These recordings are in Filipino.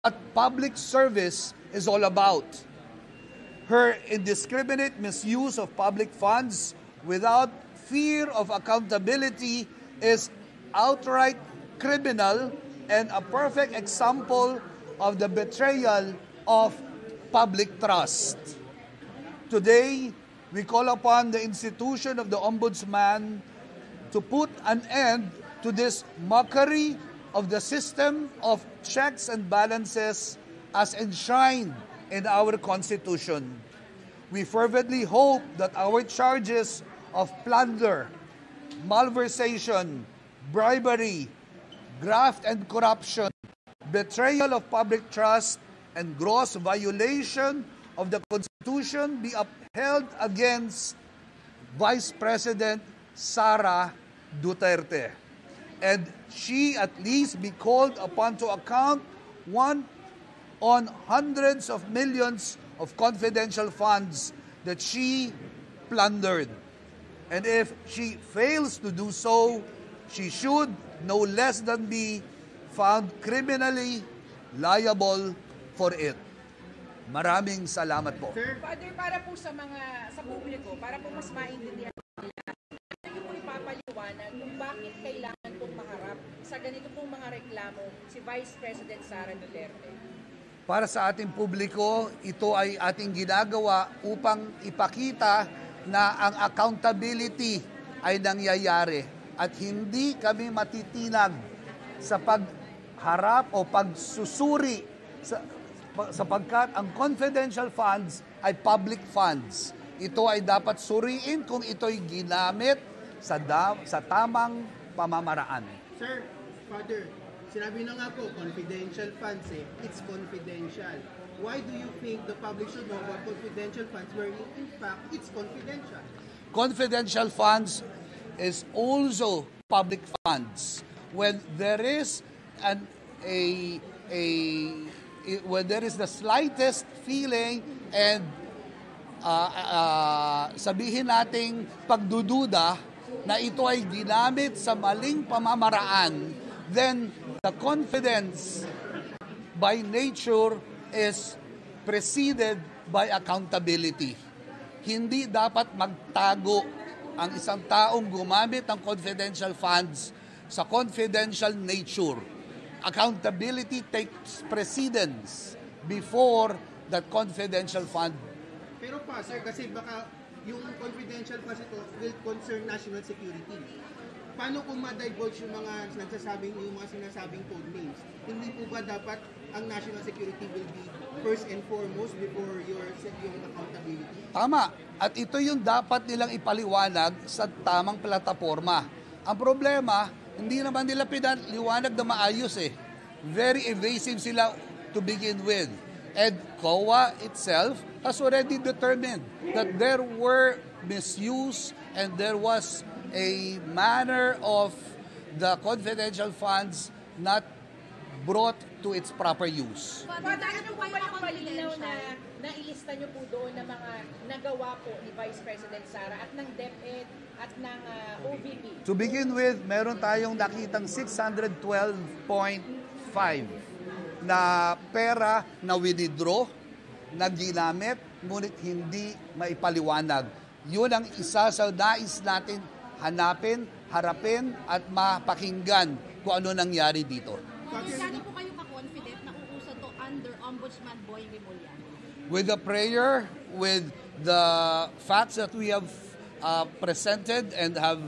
what public service is all about. Her indiscriminate misuse of public funds without fear of accountability is outright criminal and a perfect example of the betrayal of public trust. Today, we call upon the institution of the Ombudsman to put an end to this mockery of the system of checks and balances as enshrined in our Constitution. We fervently hope that our charges of plunder, malversation, bribery, graft and corruption, betrayal of public trust, and gross violation of the Constitution be upheld against Vice President Sara Duterte, and she at least be called upon to account on hundreds of millions of confidential funds that she plundered. And if she fails to do so, she should no less than be found criminally liable for it. Maraming salamat po. Sir, Father, para po sa publiko, para po mas maintindihan nila, ano po ipapaliwanag kung bakit kailangan pong maharap sa ganito pong mga reklamo si Vice President Sara Duterte? Para sa ating publiko, ito ay ating ginagawa upang ipakita na ang accountability ay nangyayari at hindi kami matitinag sa pagharap o pagsusuri sapagkat ang confidential funds ay public funds. Ito ay dapat suriin kung ito'y ginamit sa tamang pamamaraan. Sir, Father, sinabi na nga po, confidential funds it's confidential. Why do you think the public should know about confidential funds where in fact it's confidential? Confidential funds is also public funds. When there is when there is the slightest feeling and sabihin nating pagdududa na ito ay ginamit sa maling pamamaraan, then the confidence by nature is preceded by accountability. Hindi dapat magtago ang isang taong gumamit ng confidential funds sa confidential nature. Accountability takes precedence before that confidential fund. Pero pa, sir, kasi baka yung confidential funds ito will concern national security. Paano kung ma-divulge yung mga sinasabing code names? Hindi po ba dapat ang national security will be first and foremost before your accountability? Tama. At ito yung dapat nilang ipaliwanag sa tamang plataforma. Ang problema, hindi naman nila pinaliwanag na maayos eh. Very evasive sila to begin with. And COA itself has already determined that there were misuse and there was a manner of the confidential funds not brought to its proper use. Father, ano po ba yung malinaw na nailista nyo po doon na mga nagawa po ni Vice President Sara at ng DepEd at ng OVP? To begin with, meron tayong nakitang 612.5 na pera na withdraw, na ginamit, ngunit hindi maipaliwanag. Yun ang isa sa nais natin hanapin, harapin, at mapakinggan kung ano nangyari dito. Saan po kayo ka-confident na uusad to under Ombudsman Boying Rimulya? With the prayer, with the facts that we have presented and have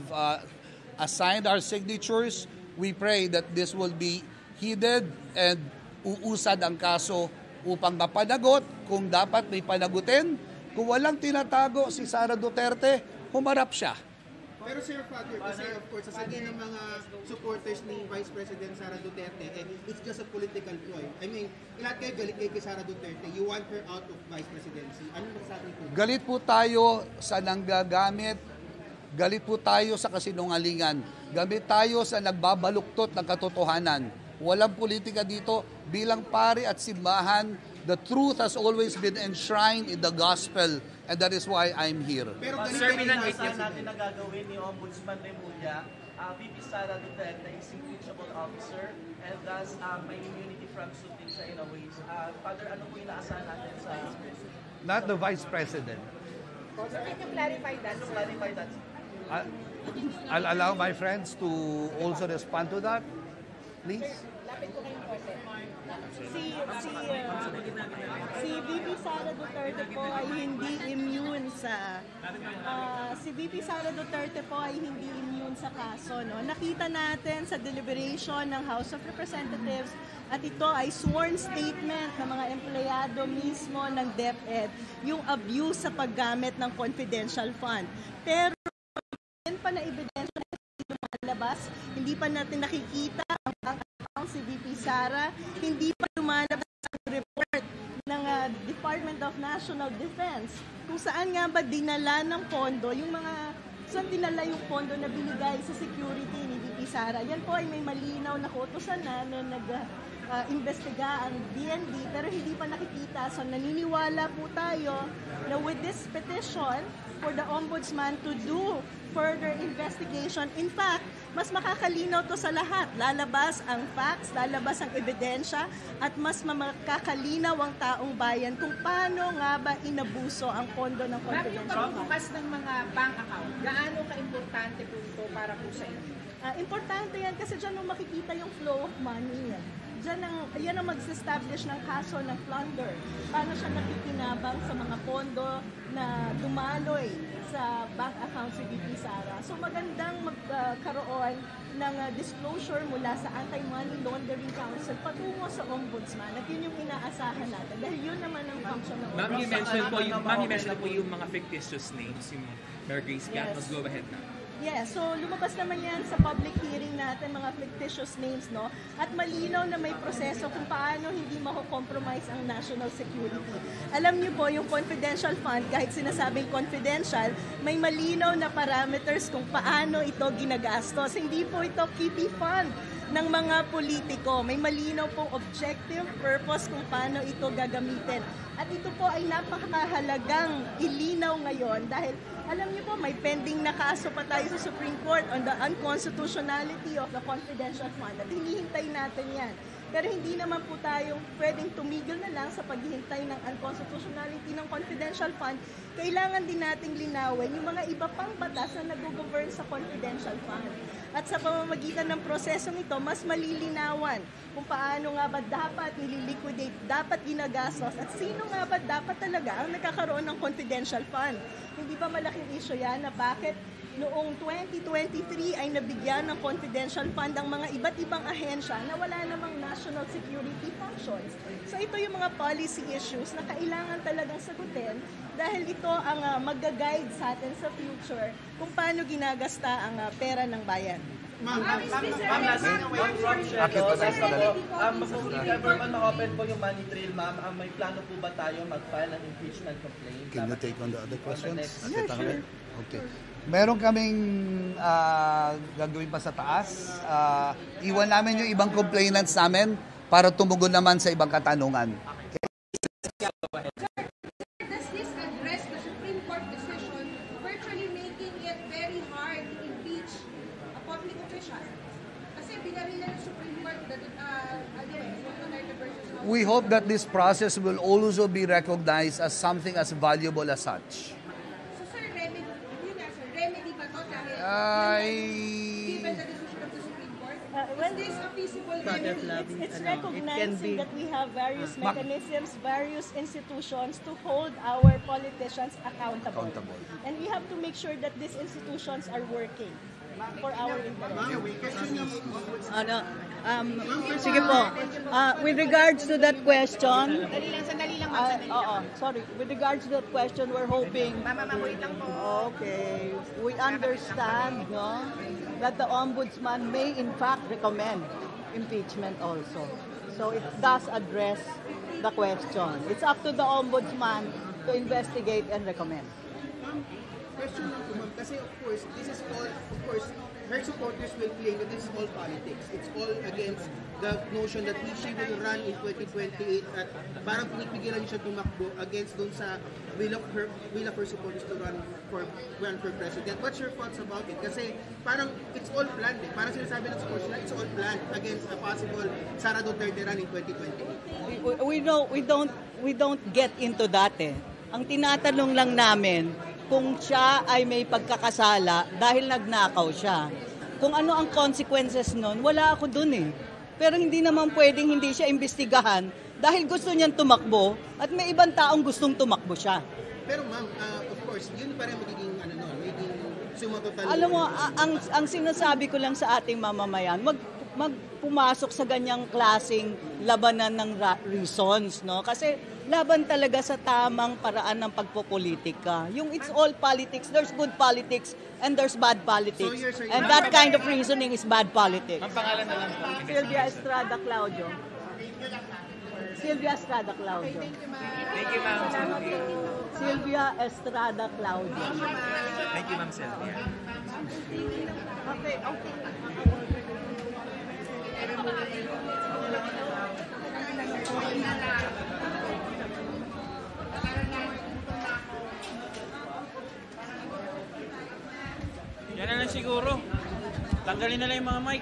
assigned our signatures, we pray that this will be heeded and uusad ang kaso upang mapanagot kung dapat may panagutin. Kung walang tinatago si Sara Duterte, humarap siya. Pero Sir Father, kasi of course, sasabihin ng mga supporters ni Vice President Sara Duterte, it's just a political ploy. I mean, lahat kayo galit kay Sara Duterte. You want her out of Vice Presidency. Anong masasabi po? Galit po tayo sa nanggagamit. Galit po tayo sa kasinungalingan. Galit tayo sa nagbabaluktot ng katotohanan. Walang politika dito. Bilang pari at simbahan, the truth has always been enshrined in the gospel, and that is why I'm here. Pero sir, pinag-isa natin na gagawin ni Ombudsman Rimulya VP Sara Duterte is impeachable officer and thus may immunity from suit din siya in a way. Father, ano po yung naasahan natin sa... Not the Vice President. So, can you clarify that, To sir? clarify that, I'll allow my friends to also respond to that, please. Lapit ko kayong korte. Si VP Sara Duterte po ay hindi immune sa kaso, no. Nakita natin sa deliberation ng House of Representatives at ito ay sworn statement ng mga empleyado mismo ng DepEd yung abuse sa paggamit ng confidential fund. Pero yan pa na ebidensya na hindi lumalabas, hindi pa natin nakikita ang bank account si VP Sara, hindi pa lumalabas ang report ng Department of National Defense kung saan nga ba dinala ng pondo saan dinala yung pondo na binigay sa security ni VP Sara. Yan po ay may malinaw na kautusan namin investiga ang DND pero hindi pa nakikita. So naniniwala po tayo na with this petition for the Ombudsman to do further investigation, in fact, mas makakalinaw to sa lahat. Lalabas ang facts, lalabas ang ebidensya, at mas makakalinaw ang taong bayan kung paano nga ba inabuso ang pondo ng Ma'am, yung confidential fund. pagbubukas ng mga bank account, gaano ka-importante po ito para po sa inyo? Importante yan kasi dyan mo makikita yung flow of money. Yan ang mag-establish ng kaso ng plunder. Paano siya nakikinabang sa mga pondo na dumaloy sa bank account si VP Sara. So magandang magkaroon ng disclosure mula sa Anti-Money Laundering Council patungo sa Ombudsman. At yun yung inaasahan natin. Dahil yun naman ang function ng Ma'am, you Ombudsman. mentioned po yung mga fictitious names, yung Mary Grace Gatnos. Go ahead na. Yeah, so lumabas naman yan sa public hearing natin, mga fictitious names, no? At malinaw na may proseso kung paano hindi mako-compromise ang national security. Alam niyo po, yung confidential fund, kahit sinasabing confidential, may malinaw na parameters kung paano ito ginagastos. Hindi po ito kitty fund ng mga politiko. May malinaw pong objective, purpose kung paano ito gagamitin. At ito po ay napakahalagang ilinaw ngayon dahil alam niyo po, may pending na kaso pa tayo sa Supreme Court on the unconstitutionality of the confidential fund. At hinihintay natin yan. Pero hindi naman po tayo pwedeng tumigil na lang sa paghihintay ng unconstitutionality ng confidential fund. Kailangan din nating linawin yung mga iba pang batas na nag-govern sa confidential fund. At sa pamamagitan ng prosesong ito, mas malilinawan kung paano nga ba dapat nililiquidate, dapat ginagastos, at sino nga ba dapat talaga ang nakakaroon ng confidential fund. Hindi ba malaking issue yan na bakit noong 2023 ay nabigyan ng confidential fund ang mga iba't ibang ahensya na wala namang national security functions. So ito yung mga policy issues na kailangan talagang sagutin dahil ito ang mag-guide sa atin sa future kung paano ginagasta ang pera ng bayan. Ma'am, last Rob, if ever man ma-open po yung money trail, ma'am, may plano po ba tayo mag-file ng impeachment complaint? Can you take on the other questions? Yeah, sure. Okay. Meron kaming gagawin pa sa taas. Iwan namin yung ibang complainants namin para tumugon naman sa ibang katanungan. Does this address the Supreme Court decision virtually making it very hard to impeach a public official? Kasi binarila ng Supreme Court Duterte versus House. We hope that this process will also be recognized as something as valuable as such. So sir, remedy ba to dahil given the decision of the Supreme Court? Is this a feasible remedy? It's recognizing that we have various mechanisms, various institutions to hold our politicians accountable. And we have to make sure that these institutions are working for our interest. Sige po. With regards to that question, Sandali lang. with regards to that question, we're hoping. Wait lang po. Okay, we understand, no, that the ombudsman may in fact recommend impeachment also. So it does address the question. It's up to the ombudsman to investigate and recommend. Question lang po, ma'am, kasi of course, this is all, of course, her supporters will claim that this is all politics. It's all against the notion that she will run in 2028 at parang pinipigilan niya siya tumakbo against dun sa will of her supporters to run for president. What's your thoughts about it? Kasi parang it's all planned eh. Parang sinasabi ng supporters na it's all planned against a possible Sara Duterte run in 2028. We don't get into that eh. Ang tinatanong lang namin kung siya ay may pagkakasala dahil nagnakaw siya. Kung ano ang consequences nun, wala ako dun eh. Pero hindi naman pwedeng hindi siya imbestigahan dahil gusto niyang tumakbo at may ibang taong gustong tumakbo siya. Pero ma'am, of course, yun pa rin magiging magiging sumatotal. Alam mo, ang sinasabi ko lang sa ating mamamayan, pumasok sa ganyang klaseng labanan ng reasons, no? Kasi laban talaga sa tamang paraan ng pagpopolitika. Yung it's all politics, there's good politics and there's bad politics. And that kind of reasoning is bad politics. Ang pangalan na lang po. Sylvia Estrada Claudio. Sylvia Estrada Claudio. Thank you, ma'am. Sylvia Estrada Claudio. Thank you, ma'am Sylvia. Okay. Yan na lang siguro. Tanggalin na lang yung mga mic.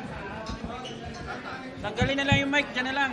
Tanggalin na lang yung mic. Yan na lang.